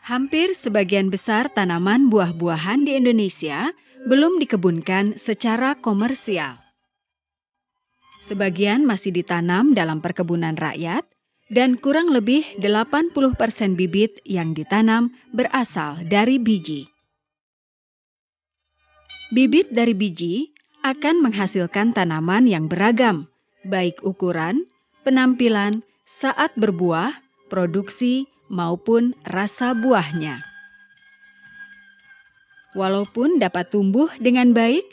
Hampir sebagian besar tanaman buah-buahan di Indonesia belum dikebunkan secara komersial. Sebagian masih ditanam dalam perkebunan rakyat dan kurang lebih 80% bibit yang ditanam berasal dari biji. Bibit dari biji akan menghasilkan tanaman yang beragam, baik ukuran, penampilan, saat berbuah, produksi, maupun rasa buahnya. Walaupun dapat tumbuh dengan baik,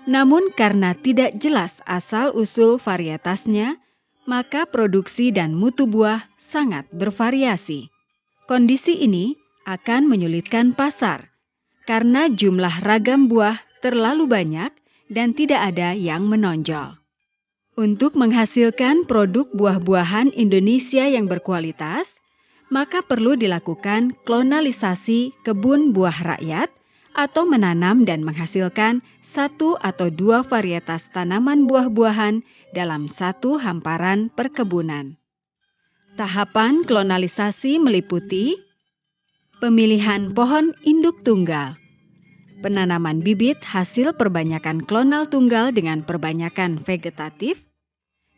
namun karena tidak jelas asal-usul varietasnya, maka produksi dan mutu buah sangat bervariasi. Kondisi ini akan menyulitkan pasar, karena jumlah ragam buah terlalu banyak dan tidak ada yang menonjol. Untuk menghasilkan produk buah-buahan Indonesia yang berkualitas, maka perlu dilakukan klonalisasi kebun buah rakyat atau menanam dan menghasilkan 1 atau 2 varietas tanaman buah-buahan dalam satu hamparan perkebunan. Tahapan klonalisasi meliputi pemilihan pohon induk tunggal, penanaman bibit hasil perbanyakan klonal tunggal dengan perbanyakan vegetatif,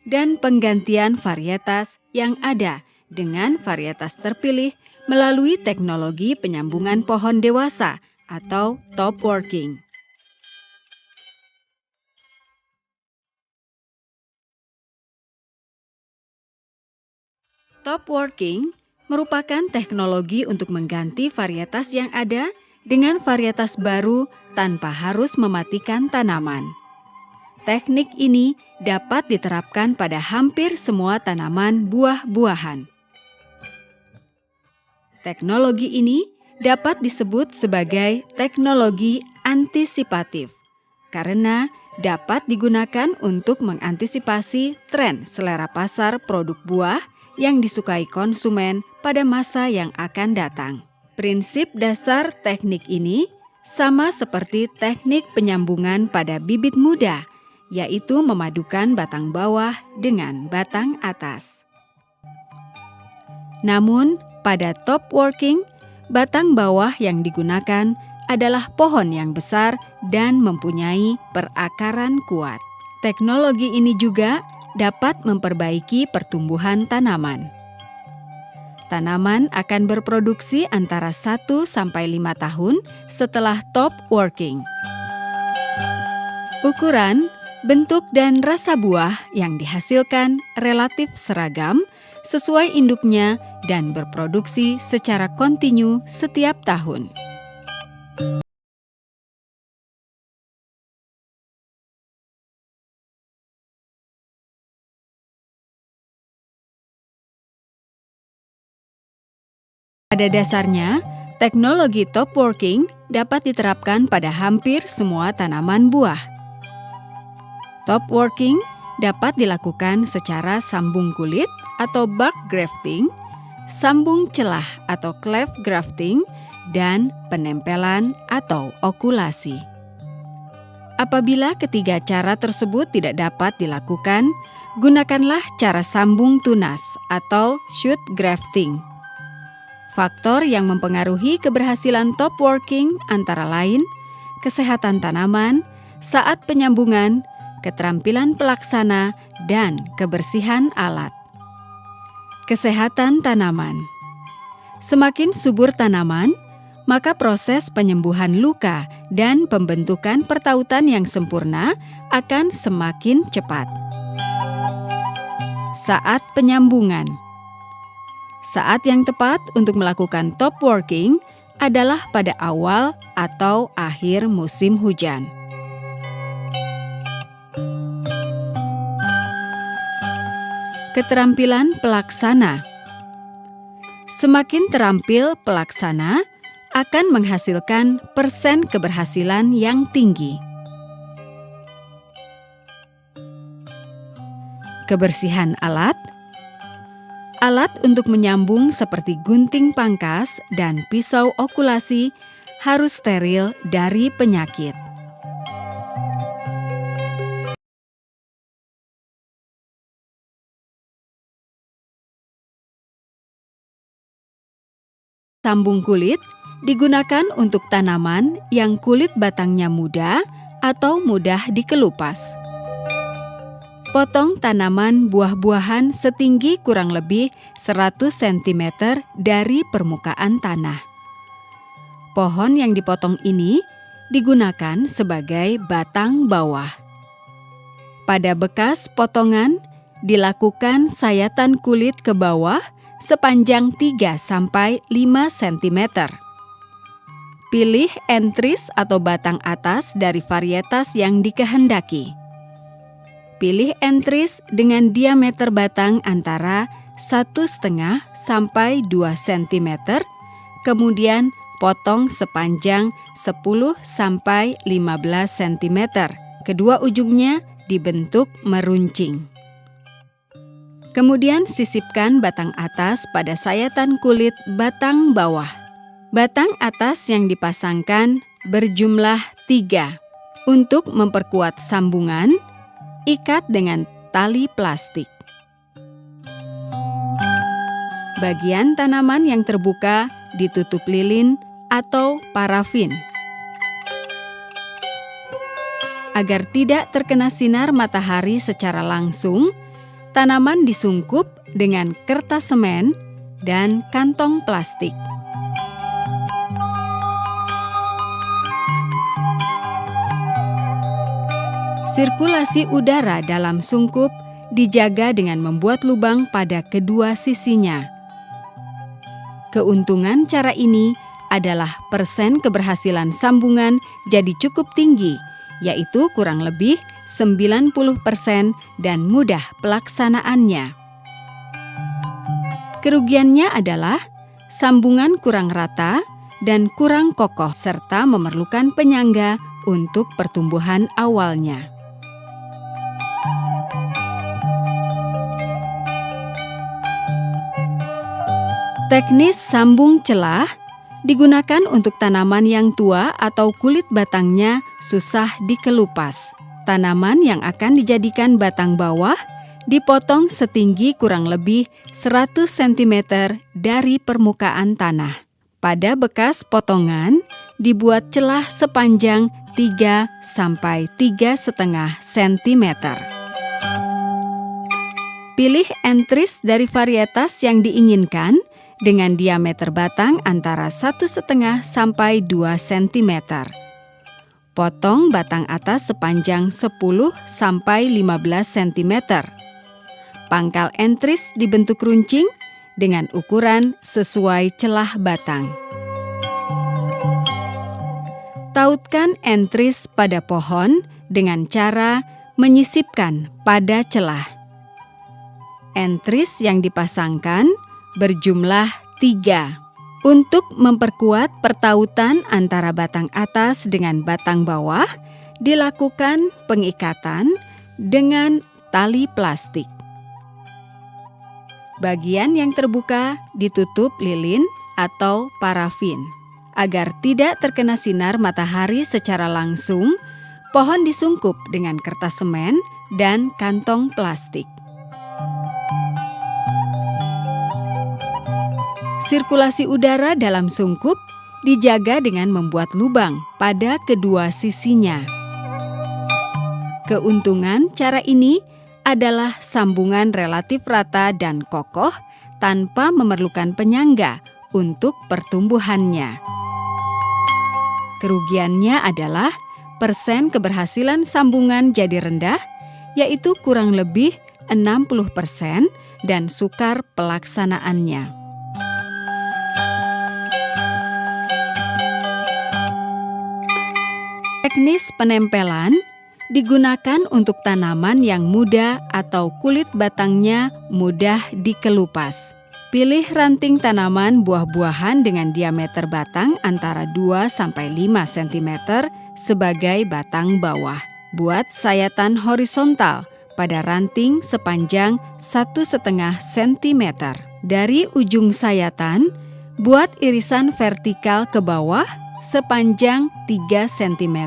dan penggantian varietas yang ada dengan varietas terpilih melalui teknologi penyambungan pohon dewasa atau top working. Top working merupakan teknologi untuk mengganti varietas yang ada dengan varietas baru tanpa harus mematikan tanaman. Teknik ini dapat diterapkan pada hampir semua tanaman buah-buahan. Teknologi ini dapat disebut sebagai teknologi antisipatif karena dapat digunakan untuk mengantisipasi tren selera pasar produk buah yang disukai konsumen pada masa yang akan datang. Prinsip dasar teknik ini sama seperti teknik penyambungan pada bibit muda, yaitu memadukan batang bawah dengan batang atas. Namun, pada top working, batang bawah yang digunakan adalah pohon yang besar dan mempunyai perakaran kuat. Teknologi ini juga dapat memperbaiki pertumbuhan tanaman. Tanaman akan berproduksi antara 1 sampai 5 tahun setelah top working. Ukuran, bentuk, dan rasa buah yang dihasilkan relatif seragam sesuai induknya dan berproduksi secara kontinu setiap tahun. Pada dasarnya, teknologi top working dapat diterapkan pada hampir semua tanaman buah. Top working dapat dilakukan secara sambung kulit atau bark grafting, sambung celah atau cleft grafting, dan penempelan atau okulasi. Apabila ketiga cara tersebut tidak dapat dilakukan, gunakanlah cara sambung tunas atau shoot grafting. Faktor yang mempengaruhi keberhasilan top working antara lain kesehatan tanaman saat penyambungan, keterampilan pelaksana, dan kebersihan alat. Kesehatan tanaman. Semakin subur tanaman, maka proses penyembuhan luka dan pembentukan pertautan yang sempurna akan semakin cepat. Saat penyambungan. Saat yang tepat untuk melakukan top working adalah pada awal atau akhir musim hujan. Keterampilan pelaksana. Semakin terampil pelaksana akan menghasilkan persen keberhasilan yang tinggi. Kebersihan alat. Alat untuk menyambung seperti gunting pangkas dan pisau okulasi harus steril dari penyakit. Sambung kulit digunakan untuk tanaman yang kulit batangnya muda atau mudah dikelupas. Potong tanaman buah-buahan setinggi kurang lebih 100 cm dari permukaan tanah. Pohon yang dipotong ini digunakan sebagai batang bawah. Pada bekas potongan, dilakukan sayatan kulit ke bawah sepanjang 3-5 cm. Pilih entris atau batang atas dari varietas yang dikehendaki. Pilih entris dengan diameter batang antara 1,5 sampai 2 cm, kemudian potong sepanjang 10 sampai 15 cm. Kedua ujungnya dibentuk meruncing. Kemudian sisipkan batang atas pada sayatan kulit batang bawah. Batang atas yang dipasangkan berjumlah 3. Untuk memperkuat sambungan, ikat dengan tali plastik. Bagian tanaman yang terbuka ditutup lilin atau parafin. Agar tidak terkena sinar matahari secara langsung, tanaman disungkup dengan kertas semen dan kantong plastik. Sirkulasi udara dalam sungkup dijaga dengan membuat lubang pada kedua sisinya. Keuntungan cara ini adalah persen keberhasilan sambungan jadi cukup tinggi, yaitu kurang lebih 90% dan mudah pelaksanaannya. Kerugiannya adalah sambungan kurang rata dan kurang kokoh serta memerlukan penyangga untuk pertumbuhan awalnya. Teknis sambung celah digunakan untuk tanaman yang tua atau kulit batangnya susah dikelupas. Tanaman yang akan dijadikan batang bawah dipotong setinggi kurang lebih 100 cm dari permukaan tanah. Pada bekas potongan dibuat celah sepanjang 3 sampai 3,5 cm. Pilih entris dari varietas yang diinginkan dengan diameter batang antara 1,5 sampai 2 cm. Potong batang atas sepanjang 10 sampai 15 cm. Pangkal entris dibentuk runcing dengan ukuran sesuai celah batang. Tautkan entris pada pohon dengan cara menyisipkan pada celah. Entris yang dipasangkan berjumlah 3. Untuk memperkuat pertautan antara batang atas dengan batang bawah, dilakukan pengikatan dengan tali plastik. Bagian yang terbuka ditutup lilin atau parafin. Agar tidak terkena sinar matahari secara langsung, pohon disungkup dengan kertas semen dan kantong plastik. Sirkulasi udara dalam sungkup dijaga dengan membuat lubang pada kedua sisinya. Keuntungan cara ini adalah sambungan relatif rata dan kokoh tanpa memerlukan penyangga untuk pertumbuhannya. Kerugiannya adalah persen keberhasilan sambungan jadi rendah, yaitu kurang lebih 60% dan sukar pelaksanaannya. Teknis penempelan digunakan untuk tanaman yang muda atau kulit batangnya mudah dikelupas. Pilih ranting tanaman buah-buahan dengan diameter batang antara 2-5 cm sebagai batang bawah. Buat sayatan horizontal pada ranting sepanjang 1,5 cm. Dari ujung sayatan, buat irisan vertikal ke bawah sepanjang 3 cm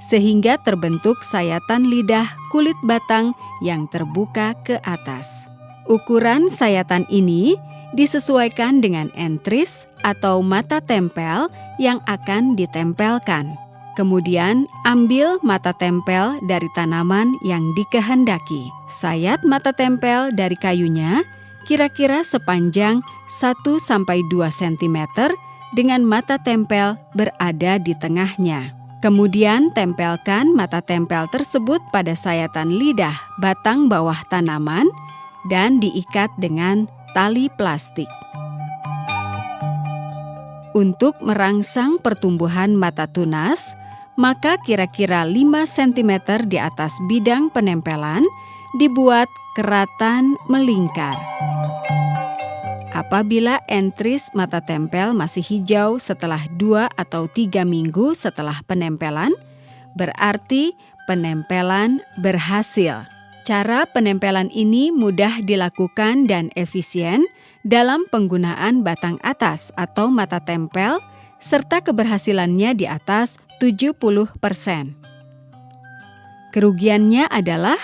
sehingga terbentuk sayatan lidah kulit batang yang terbuka ke atas. Ukuran sayatan ini disesuaikan dengan entris atau mata tempel yang akan ditempelkan. Kemudian, ambil mata tempel dari tanaman yang dikehendaki. Sayat mata tempel dari kayunya kira-kira sepanjang 1-2 cm dengan mata tempel berada di tengahnya. Kemudian, tempelkan mata tempel tersebut pada sayatan lidah batang bawah tanaman dan diikat dengan tali plastik. Untuk merangsang pertumbuhan mata tunas, maka kira-kira 5 cm di atas bidang penempelan dibuat keratan melingkar. Apabila entris mata tempel masih hijau setelah 2 atau 3 minggu setelah penempelan, berarti penempelan berhasil. Cara penempelan ini mudah dilakukan dan efisien dalam penggunaan batang atas atau mata tempel, serta keberhasilannya di atas 70%. Kerugiannya adalah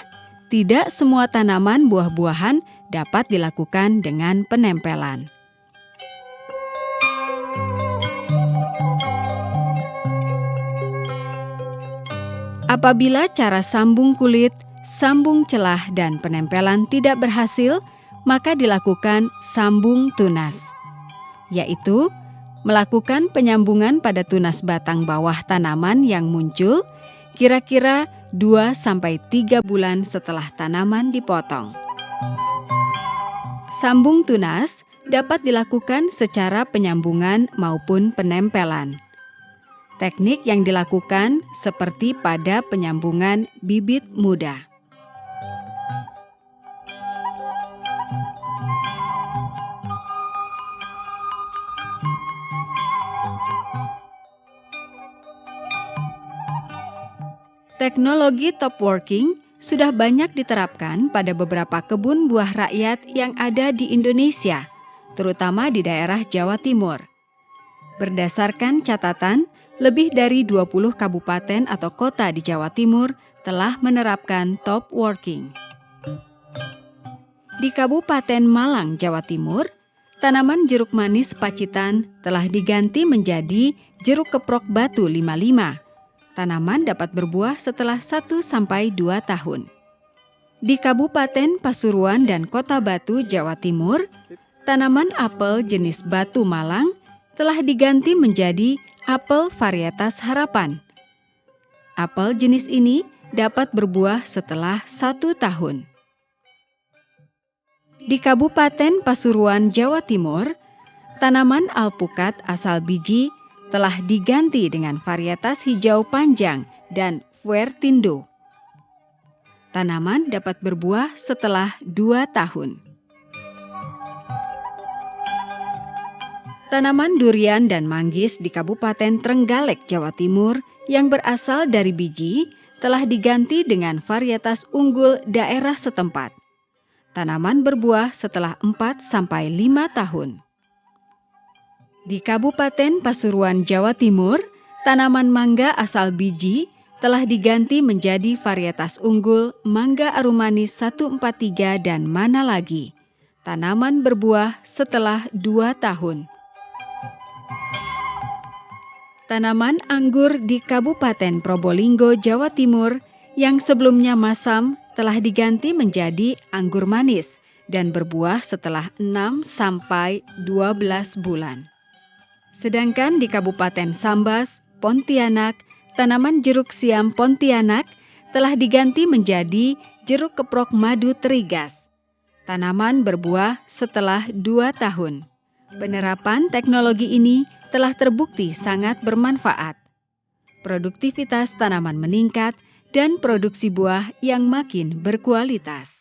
tidak semua tanaman buah-buahan dapat dilakukan dengan penempelan. Apabila cara sambung kulit, sambung celah, dan penempelan tidak berhasil, maka dilakukan sambung tunas, yaitu melakukan penyambungan pada tunas batang bawah tanaman yang muncul kira-kira 2-3 bulan setelah tanaman dipotong. Sambung tunas dapat dilakukan secara penyambungan maupun penempelan. Teknik yang dilakukan seperti pada penyambungan bibit muda. Teknologi top working sudah banyak diterapkan pada beberapa kebun buah rakyat yang ada di Indonesia, terutama di daerah Jawa Timur. Berdasarkan catatan, lebih dari 20 kabupaten atau kota di Jawa Timur telah menerapkan top working. Di Kabupaten Malang, Jawa Timur, tanaman jeruk manis Pacitan telah diganti menjadi jeruk keprok batu 55. Tanaman dapat berbuah setelah 1-2 tahun. Di Kabupaten Pasuruan dan Kota Batu, Jawa Timur, tanaman apel jenis batu Malang telah diganti menjadi apel varietas harapan. Apel jenis ini dapat berbuah setelah 1 tahun. Di Kabupaten Pasuruan, Jawa Timur, tanaman alpukat asal biji telah diganti dengan varietas hijau panjang dan Fuertindo. Tanaman dapat berbuah setelah 2 tahun. Tanaman durian dan manggis di Kabupaten Trenggalek, Jawa Timur yang berasal dari biji telah diganti dengan varietas unggul daerah setempat. Tanaman berbuah setelah 4-5 tahun. Di Kabupaten Pasuruan, Jawa Timur, tanaman mangga asal biji telah diganti menjadi varietas unggul Mangga Arumanis 143 dan Mana Lagi. Tanaman berbuah setelah 2 tahun. Tanaman anggur di Kabupaten Probolinggo, Jawa Timur yang sebelumnya masam telah diganti menjadi anggur manis dan berbuah setelah 6-12 bulan. Sedangkan di Kabupaten Sambas, Pontianak, tanaman jeruk siam Pontianak telah diganti menjadi jeruk keprok madu Terigas. Tanaman berbuah setelah 2 tahun. Penerapan teknologi ini telah terbukti sangat bermanfaat. Produktivitas tanaman meningkat dan produksi buah yang makin berkualitas.